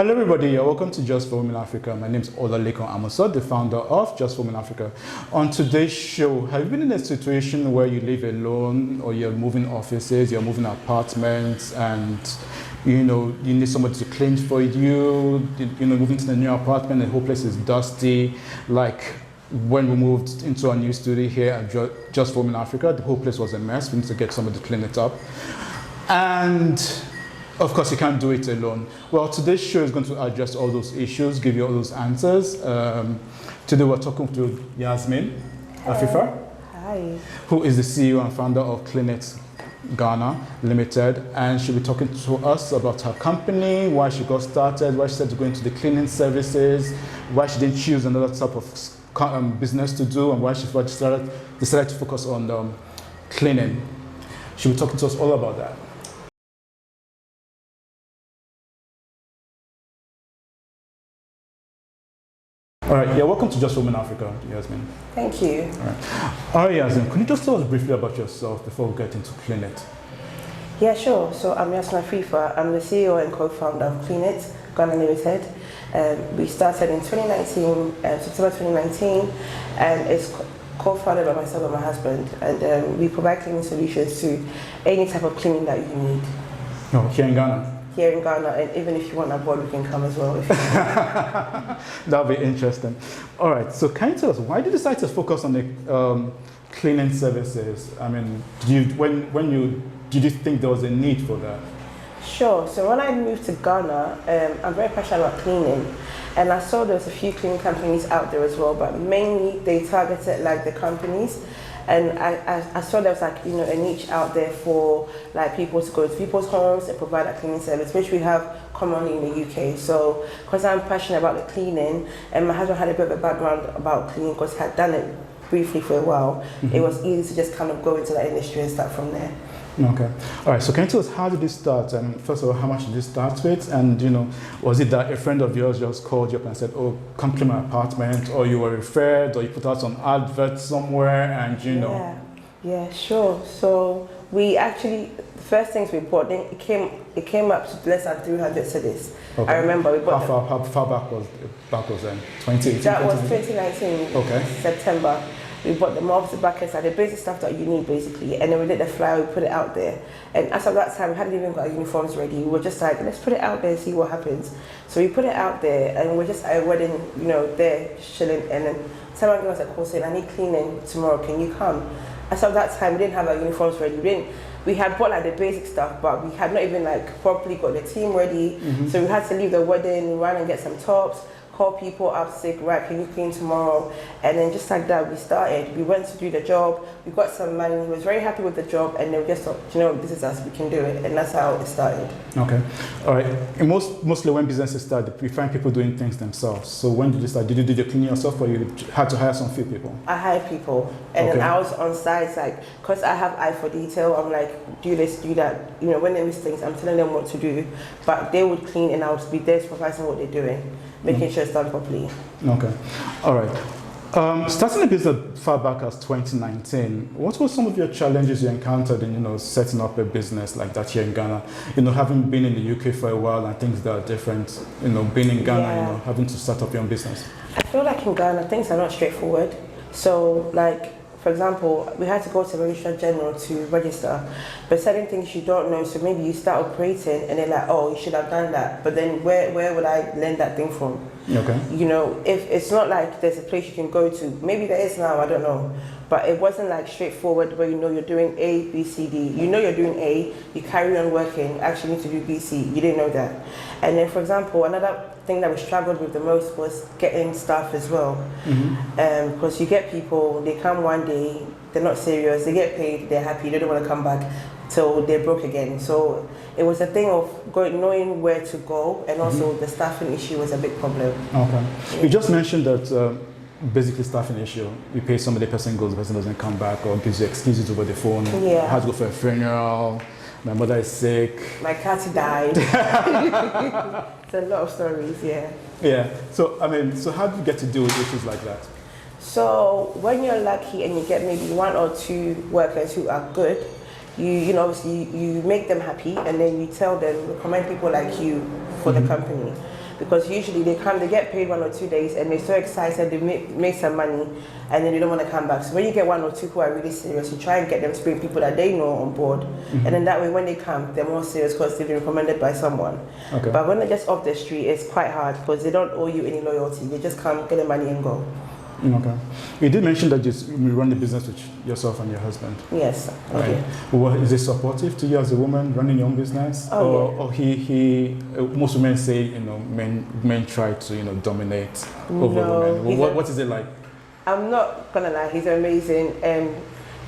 Hello everybody, welcome to Just for Women Africa. My name is Olalekan Amoso, the founder of Just for Women Africa. On today's show, have you been in a situation where you live alone or you're moving offices, you're moving apartments, and you need somebody to clean for you, moving to the new apartment, the whole place is dusty, like when we moved into our new studio here at Just for Women Africa, the whole place was a mess. We need to get somebody to clean it up. And of course, you can't do it alone. Well, today's show is going to address all those issues, give you all those answers. Today we're talking to Yasmin Afifa, Hi. Who is the CEO and founder of Cleanit Ghana Limited, and she'll be talking to us about her company, why she got started, why she started to go into the cleaning services, why she didn't choose another type of business to do, and why she decided to focus on cleaning. She'll be talking to us all about that. All right, yeah, welcome to Just for Women Africa, Yasmin. Thank you. All right, Yasmin, can you just tell us briefly about yourself before we get into Cleanit? Yeah, sure. So I'm Yasmin Afifa. I'm the CEO and co-founder of Cleanit Ghana Limited. We started in 2019, September 2019, and it's co-founded by myself and my husband. And we provide cleaning solutions to any type of cleaning that you need. Oh, here in Ghana? Here in Ghana, and even if you want abroad, we can come as well. If you That'll be interesting. All right, so can you tell us, why did you decide to focus on the cleaning services? I mean, did you think there was a need for that? Sure. So when I moved to Ghana, I'm very passionate about cleaning, and I saw there was a few cleaning companies out there as well, but mainly they targeted like the companies. And I saw there was like, a niche out there for like people to go to people's homes and provide that cleaning service, which we have commonly in the UK. So because I'm passionate about the cleaning, and my husband had a bit of a background about cleaning because he had done it briefly for a while, it was easy to just kind of go into that industry and start from there. Okay. All right. So can you tell us, how did you start? And first of all, how much did you start with? And was it that a friend of yours just called you up and said, "Oh, come clean my apartment," or you were referred, or you put out some advert somewhere, and Yeah, sure. So we actually, the first things we bought, it came up to less than 300 cedis. Okay. I remember we bought. How far back was then? 2018. That was 2019. Okay. September. We bought the mops, the buckets, like the basic stuff that you need basically, and then we did the flyer, we put it out there. And as of that time, we hadn't even got our uniforms ready. We were just like, let's put it out there and see what happens. So we put it out there, and we're just at a wedding, there, chilling, and then someone gave us a call saying, I need cleaning tomorrow, can you come? As of that time, we didn't have our uniforms ready. We had bought like the basic stuff, but we had not even like properly got the team ready. So we had to leave the wedding, run and get some tops, call people up sick, right, can you clean tomorrow? And then just like that, we started. We went to do the job, we got some money, we was very happy with the job, and then we just thought, this is us, we can do it, and that's how it started. Okay, all right. And mostly when businesses start, we find people doing things themselves. So when did you start? Did you do the cleaning yourself, or you had to hire some few people? I hired people, and then I was on site, like, because I have eye for detail, I'm like, do this, do that. When they miss things, I'm telling them what to do, but they would clean, and I would be there supervising what they're doing, making sure it's done properly. Okay, all right. Starting a business far back as 2019, what were some of your challenges you encountered in setting up a business like that here in Ghana? Having been in the UK for a while and things that are different. Being in Ghana, having to start up your own business. I feel like in Ghana things are not straightforward. So like, for example, we had to go to the Registrar General to register, but certain things you don't know, so maybe you start operating and they're like, oh, you should have done that, but then where would I learn that thing from? Okay. If it's not like there's a place you can go to, maybe there is now, I don't know, but it wasn't like straightforward where you're doing A, B, C, D. You're doing A, you carry on working, actually need to do B, C, you didn't know that. And then, for example, another thing that we struggled with the most was getting staff as well. Because you get people, they come one day, they're not serious, they get paid, they're happy, they don't want to come back till they're broke again. So it was a thing of knowing where to go, and also the staffing issue was a big problem. Okay. Yeah. You just mentioned that basically staffing issue. You pay somebody, the person goes, the person doesn't come back, or gives you excuses over the phone. Yeah. I had to go for a funeral. My mother is sick. My cat died. It's a lot of stories, yeah. Yeah. So how do you get to deal with issues like that? So when you're lucky and you get maybe 1 or 2 workers who are good, you make them happy, and then you tell them, recommend people like you for the company. because usually they come, they get paid 1 or 2 days, and they're so excited, they make some money, and then they don't want to come back. So when you get 1 or 2 who are really serious, you try and get them to bring people that they know on board, and then that way when they come, they're more serious because they've been recommended by someone. Okay. But when they're just off the street, it's quite hard because they don't owe you any loyalty. They just come, get the money, and go. Okay. You did mention that you run the business with yourself and your husband. Yes. Right. Okay. Well, is it supportive to you as a woman running your own business? Or he most women say, men try to, dominate over women. What is it like? I'm not gonna lie, he's amazing.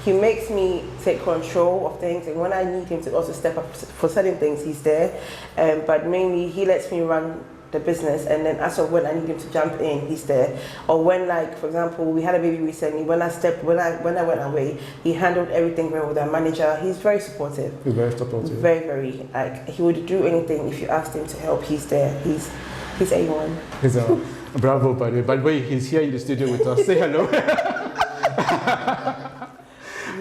He makes me take control of things, and when I need him to also step up for certain things, he's there. But mainly, he lets me run the business, and then as of when I need him to jump in, he's there. Or when, like, for example, we had a baby recently, when I went away, he handled everything well with our manager. He's very supportive. He's very supportive. Very, very. Like, he would do anything if you asked him to help. He's there. He's A1. He's bravo, by the way. He's here in the studio with us. Say hello.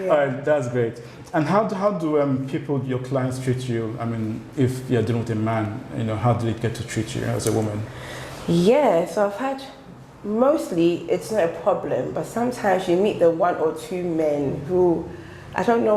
Yeah. All right, that's great. And how do people, your clients, treat you? I mean, if you're dealing with a man, how do they get to treat you as a woman? Yeah, so I've had, mostly it's not a problem, but sometimes you meet the 1 or 2 men who, I don't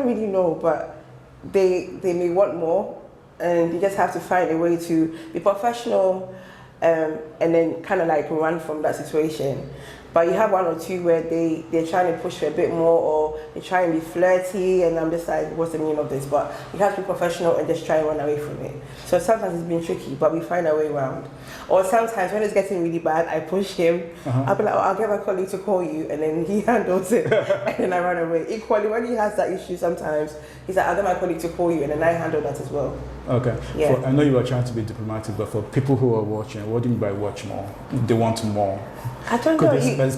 really know, but they may want more, and you just have to find a way to be professional, and then kind of like run from that situation. But you have 1 or 2 where they're trying to push for a bit more, or they try and be flirty, and I'm just like, what's the meaning of this? But you have to be professional and just try and run away from it. So sometimes it's been tricky, but we find our way around. Or sometimes when it's getting really bad, I push him. I'll be like, oh, I'll get my colleague to call you, and then he handles it, and then I run away. Equally, when he has that issue sometimes, he's like, I'll get my colleague to call you, and then I handle that as well. Okay. Yeah. I know you are trying to be diplomatic, but for people who are watching, what do you mean by watch more? They want more. I don't know.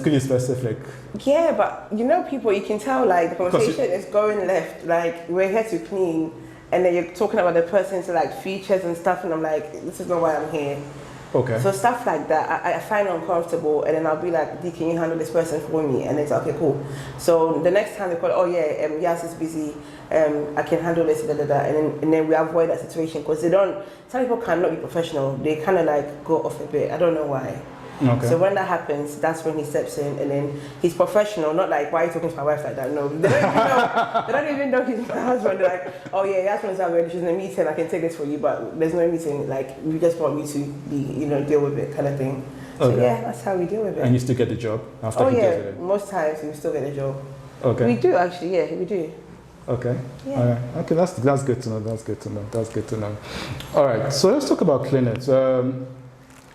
Could you specific? Yeah, but people, you can tell like the conversation is going left. Like, we're here to clean, and then you're talking about the person's like features and stuff, and I'm like, this is not why I'm here. Okay. So stuff like that, I find uncomfortable, and then I'll be like, D, can you handle this person for me? And it's okay, cool. So the next time they call, oh yeah, Yas is busy, I can handle this, and then we avoid that situation, because some people cannot be professional. They kind of like go off a bit. I don't know why. Okay. So when that happens, that's when he steps in, and then he's professional, not like, why are you talking to my wife like that? No, they don't even know he's my husband. They're like, oh yeah, your husband's out there, she's in a meeting, I can take this for you, but there's no meeting, like, we just want you to be, deal with it kind of thing. So yeah, that's how we deal with it. And you still get the job after he does it? Most times we still get a job. Okay. We do actually, yeah, we do. Okay. Yeah. All right. Okay, that's good to know. That's good to know. All right. So let's talk about clinics.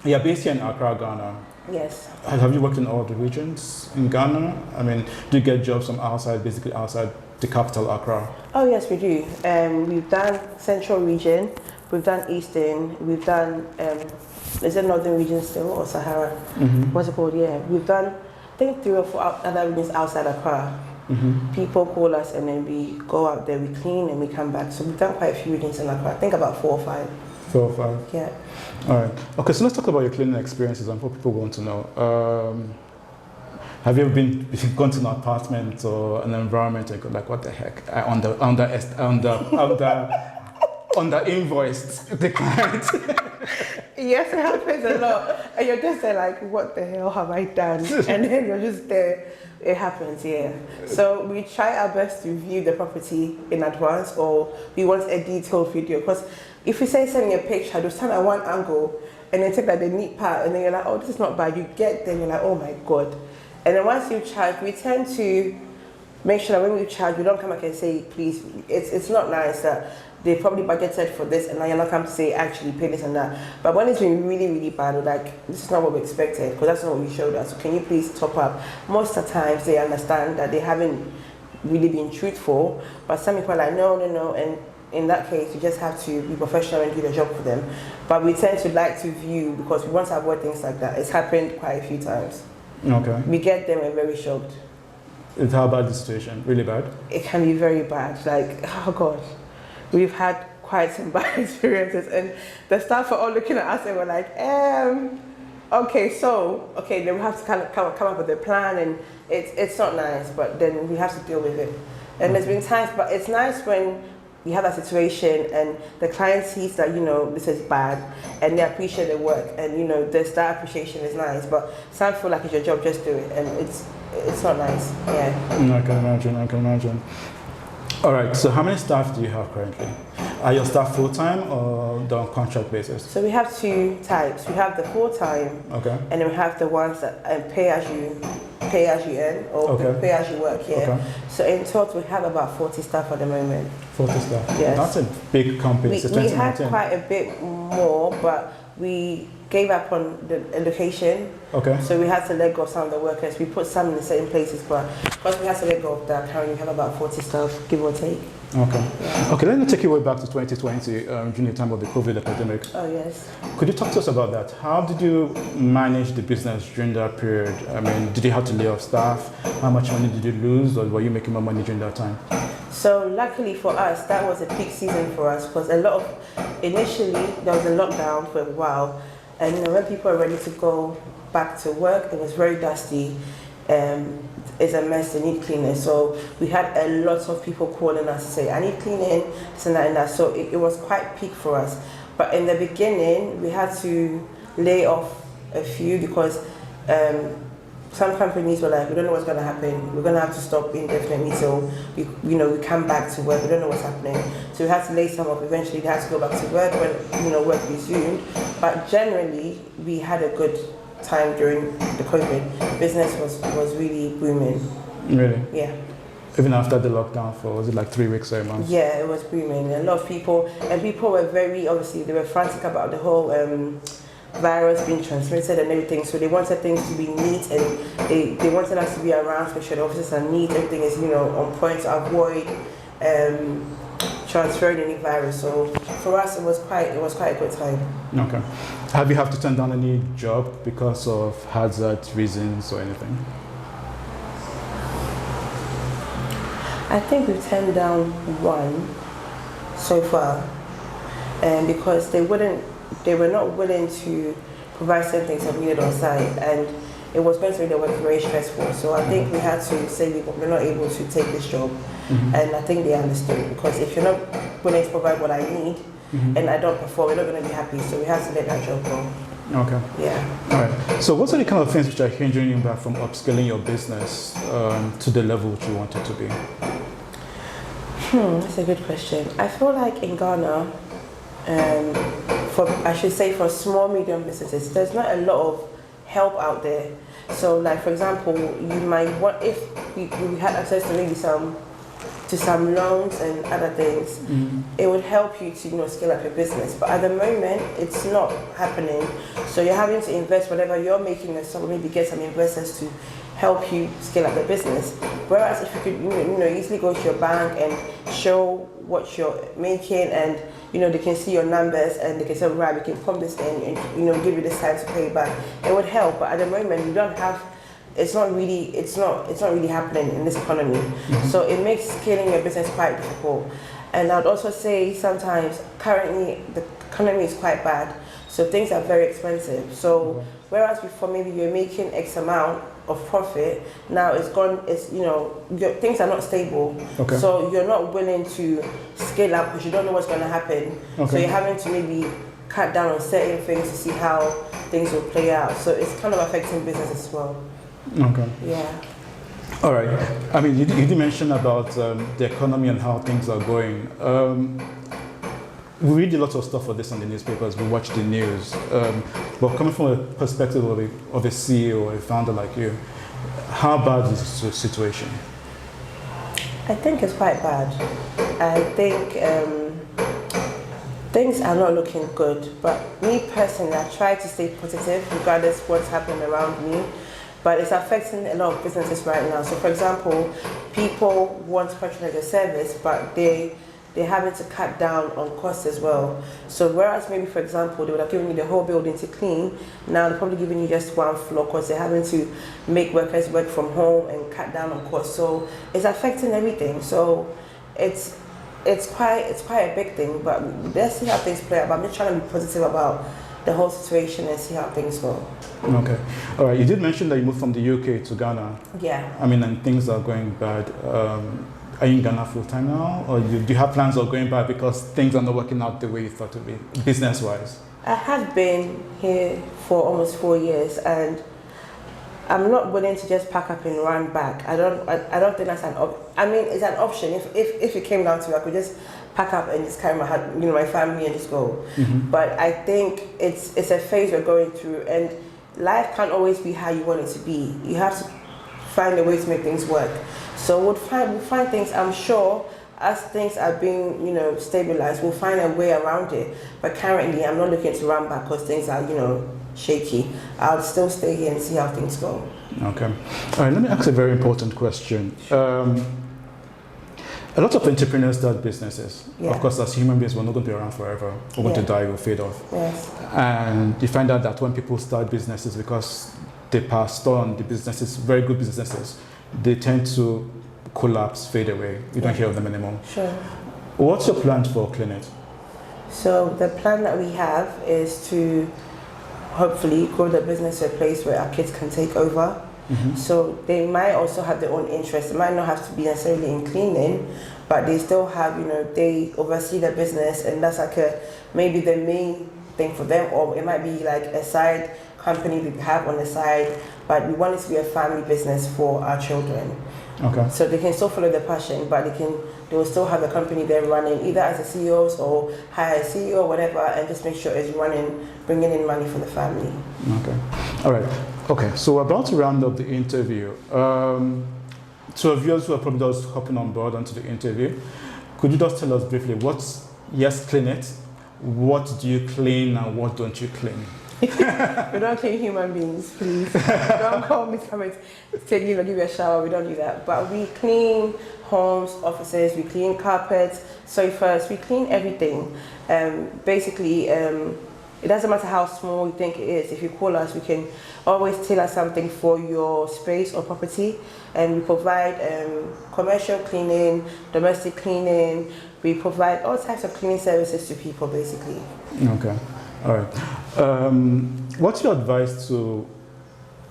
You're based here in Accra, Ghana. Yes. Have you worked in all the regions in Ghana? I mean, do you get jobs from basically outside the capital, Accra? Oh yes, we do. We've done Central Region, we've done Eastern, we've done, is it Northern Region still, or Sahara? What's it called? Yeah, we've done, I think 3 or 4 other regions outside Accra. People call us, and then we go out there, we clean, and we come back. So we've done quite a few regions in Accra. I think about 4 or 5. 4 or 5? Yeah. All right. Okay, so let's talk about your cleaning experiences and what people want to know. Have you ever gone to an apartment or an environment and go like, what the heck? I under invoiced the client. Yes, it happens a lot. And you're just there like, what the hell have I done? And then you're just there. It happens, yeah. So we try our best to view the property in advance, or we want a detailed video. Because if we say sending a picture, they'll stand at one angle and then take like the neat part, and then you're like, oh, this is not bad. You get there, you're like, oh my God. And then once you charge, we tend to make sure that when we charge, we don't come back and say, please. It's not nice that they probably budgeted for this, and now you're not come to say, actually pay this and that. But when it's been really, really bad, we're like, this is not what we expected, because that's not what you showed us. So can you please top up? Most of the times they understand that they haven't really been truthful, but some people are like, no. And in that case, you just have to be professional and do the job for them. But we tend to like to view, because we want to avoid things like that. It's happened quite a few times. Okay. We get them and very shocked. How bad the situation? Really bad? It can be very bad. Like, oh God. We've had quite some bad experiences, and the staff are all looking at us and we're like, okay, then we have to kind of come up with a plan, and it's not nice, but then we have to deal with it. And there's been times, but it's nice when you have that situation and the client sees that, this is bad and they appreciate the work and, that appreciation is nice, but some feel like it's your job, just do it. And it's not nice, yeah. I can imagine. All right, so how many staff do you have currently? Are your staff full-time or on contract basis? So we have two types. We have the full-time, okay, and then we have the ones that pay as you earn, or okay, pay as you work here. Okay. So in total, we have about 40 staff at the moment. 40 staff? Yes. That's a big company. We had quite a bit more, but we gave up on the location. Okay. So we had to let go of some of the workers. We put some in the same places, but because we had to let go of that, currently we have about 40 staff, give or take. Okay. Yeah. Okay, let me take you way back to 2020, during the time of the COVID epidemic. Oh, yes. Could you talk to us about that? How did you manage the business during that period? I mean, did you have to lay off staff? How much money did you lose, or were you making more money during that time? So luckily for us, that was a peak season for us, because initially there was a lockdown for a while, and when people were ready to go back to work, it was very dusty. It's a mess, they need cleaning. So we had a lot of people calling us to say, I need cleaning, this and that and that. So it was quite peak for us. But in the beginning, we had to lay off a few because some companies were like, we don't know what's going to happen. We're going to have to stop indefinitely till we come back to work. We don't know what's happening. So we had to lay some off. Eventually, they had to go back to work when work resumed. But generally, we had a good time during the COVID. Business was really booming. Really? Yeah. Even after the lockdown was it like 3 weeks or a month? Yeah, it was booming. A lot of people were they were frantic about the whole virus being transmitted and everything. So they wanted things to be neat, and they wanted us to be around to make sure the offices are neat, everything is on point to avoid transferring any virus. So for us, it was quite a good time. Okay. Have you had to turn down any job because of hazard reasons or anything? I think we've turned down one so far, and because they were not willing to provide certain things that we needed on site, and it was going to make the work very stressful. So I think we had to say we're not able to take this job, and I think they understood, because if you're not willing to provide what I need, and I don't perform, we're not going to be happy. So we had to let that job go. Okay. Yeah. All right. So what are the kind of things which are hindering you back from upscaling your business to the level which you want it to be? That's a good question. I feel like in Ghana, for small, medium businesses, there's not a lot of help out there. So like, for example, you might want, if we had access to maybe some loans and other things, it would help you to scale up your business. But at the moment, it's not happening. So you're having to invest whatever you're making, and so maybe get some investors to help you scale up the business. Whereas if you could easily go to your bank and show what you're making, and they can see your numbers, and they can say, right, we can pump this in and give you this time to pay back, it would help. But at the moment, you don't have. It's not really happening in this economy. So it makes scaling your business quite difficult. And I'd also say sometimes currently the economy is quite bad, so things are very expensive. So whereas before maybe you're making X amount of profit, now it's gone. Things are not stable. Okay. So you're not willing to scale up because you don't know what's going to happen. Okay. So you're having to maybe cut down on certain things to see how things will play out. So it's kind of affecting business as well. Okay. Yeah. All right. I mean, you did mention about the economy and how things are going. We read a lot of stuff for this on the newspapers. We watch the news. But coming from a perspective of a CEO, a founder like you, how bad is the situation? I think it's quite bad. I think things are not looking good. But me personally, I try to stay positive regardless of what's happening around me. But it's affecting a lot of businesses right now. So for example, people want to patronize their service, but they're having to cut down on costs as well. So whereas maybe, for example, they would have given you the whole building to clean, now they're probably giving you just one floor because they're having to make workers work from home and cut down on costs. So it's affecting everything. So it's quite a big thing, but let's see how things play out. But I'm just trying to be positive about the whole situation and see how things go. Okay. All right. You did mention that you moved from the UK to Ghana. Yeah. I mean, and things are going bad. are you in Ghana full time now, or do you have plans of going back because things are not working out the way you thought it would be, business wise? I have been here for almost 4 years, and I'm not willing to just pack up and run back. I don't think that's an I mean, it's an option. If it came down to it, I could just pack up and just carry my family and just go. But I think it's a phase we're going through, and life can't always be how you want it to be. You have to find a way to make things work. So we'll find things, I'm sure, as things are being, stabilized, we'll find a way around it. But currently, I'm not looking to run back because things are, shaky. I'll still stay here and see how things go. Okay. All right, let me ask a very important question. A lot of entrepreneurs start businesses. Yeah. Of course, as human beings, we're not going to be around forever. We're going to die, we'll fade off. Yes. And you find out that when people start businesses, because they passed on the businesses, very good businesses, they tend to collapse, fade away. You don't hear of them anymore. Sure. What's your plan for Clinet? So the plan that we have is to hopefully grow the business to a place where our kids can take over. So they might also have their own interests. It might not have to be necessarily in cleaning, but they still have, they oversee the business, and that's like maybe the main thing for them, or it might be like a side company we have on the side, but we want it to be a family business for our children. Okay. So they can still follow their passion, but they will still have a company they're running, either as a CEO or hire a CEO or whatever, and just make sure it's running, bringing in money for the family. Okay. All right. Okay. So we're about to round up the interview. To our viewers who are probably just hopping on board onto the interview, could you just tell us briefly what's Clinet? What do you clean and what don't you clean? We don't clean human beings, please. Don't call me to come and give you a shower. We don't do that. But we clean homes, offices, we clean carpets, sofas, we clean everything. Basically, it doesn't matter how small you think it is. If you call us, we can always tailor something for your space or property. And we provide commercial cleaning, domestic cleaning. We provide all types of cleaning services to people, basically. Okay. All right. What's your advice to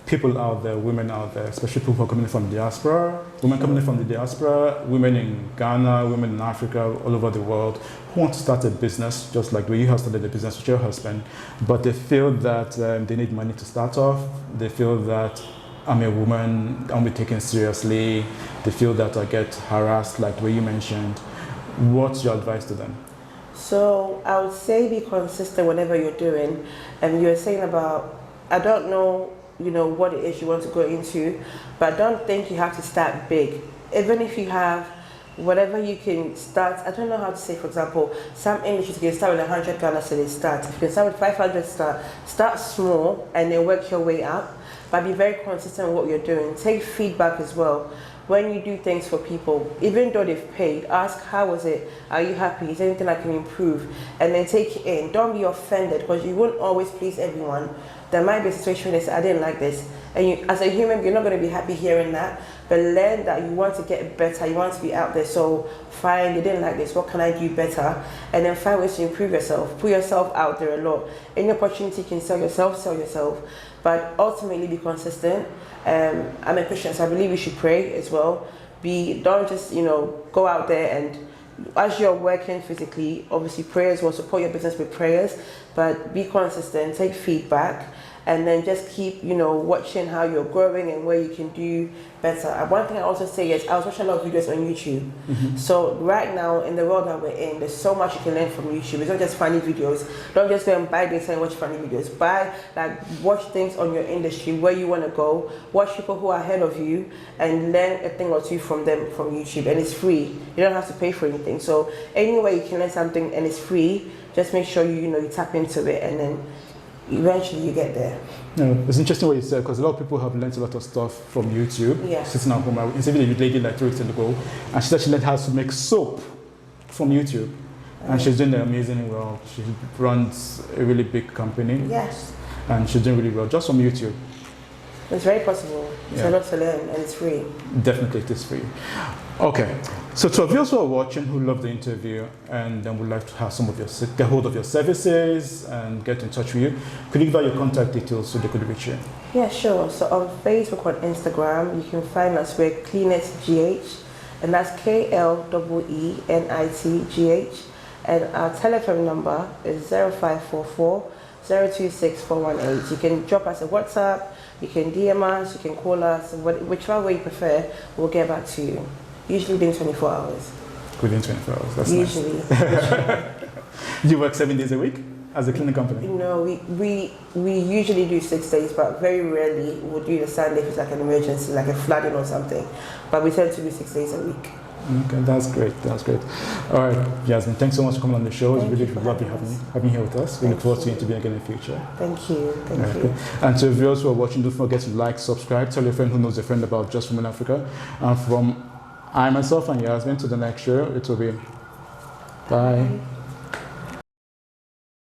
people out there, women out there, especially people who are coming from the diaspora, women coming from the diaspora, women in Ghana, women in Africa, all over the world, who want to start a business, just like the way you have started a business with your husband, but they feel that they need money to start off, they feel that I'm a woman, I'm be taken seriously, they feel that I get harassed, like the way you mentioned. What's your advice to them? So I would say be consistent whatever you're doing. And you were saying about, I don't know, what it is you want to go into, but I don't think you have to start big. Even if you have whatever you can start, I don't know how to say, for example, some industries you can start with 100 Ghana cedis start. If you can start with 500 start small and then work your way up, but be very consistent with what you're doing. Take feedback as well. When you do things for people, even though they've paid, ask, how was it? Are you happy? Is there anything I can improve? And then take it in. Don't be offended, because you won't always please everyone. There might be a situation where they say, I didn't like this. And you, as a human, you're not going to be happy hearing that. But learn that you want to get better. You want to be out there. So fine, you didn't like this. What can I do better? And then find ways to improve yourself. Put yourself out there a lot. Any opportunity you can sell yourself. But ultimately be consistent. I'm a Christian, so I believe you should pray as well. Don't just, go out there and as you're working physically, obviously prayers will support your business with prayers, but be consistent, take feedback, and then just keep, watching how you're growing and where you can do better. One thing I also say is I was watching a lot of videos on YouTube. So right now in the world that we're in, there's so much you can learn from YouTube. It's not just funny videos. Don't just go and buy this and watch funny videos. Watch things on your industry, where you want to go. Watch people who are ahead of you and learn a thing or two from them from YouTube. And it's free. You don't have to pay for anything. So anyway you can learn something and it's free, just make sure you tap into it, and then eventually you get there. It's interesting what you said, because a lot of people have learned a lot of stuff from YouTube. Yeah. Sitting at home, I interviewed a lady like 3 weeks ago, and she said she learned how to make soap from YouTube, and she's doing amazingly well. She runs a really big company. Yes. And she's doing really well just from YouTube. It's very possible. It's a lot to learn, and it's free. Definitely, it is free. Okay, so to our viewers who are watching, who love the interview and then would like to have some of get hold of your services and get in touch with you, could you give out your contact details so they could reach you? Yeah, sure. So on Facebook, on Instagram, you can find us with CleanetGH, and that's KLEENITGH. And our telephone number is 0544 026 418. You can drop us a WhatsApp, you can DM us, you can call us, whichever way you prefer, we'll get back to you. Usually within 24 hours. Within 24 hours, that's Usually. nice. Do you work 7 days a week as a cleaning company? No, we usually do 6 days, but very rarely we'll do the Sunday if it's like an emergency, like a flooding or something. But we tend to do 6 days a week. Okay, that's great. That's great. All right, Yasmin, thanks so much for coming on the show. It's really lovely having you here with us. We look forward to interviewing again in the future. Thank you. Thank you. And to viewers who are watching, don't forget to like, subscribe, tell your friend who knows a friend about Just Women Africa. And from I myself and Yasmin to the next show, it will be bye.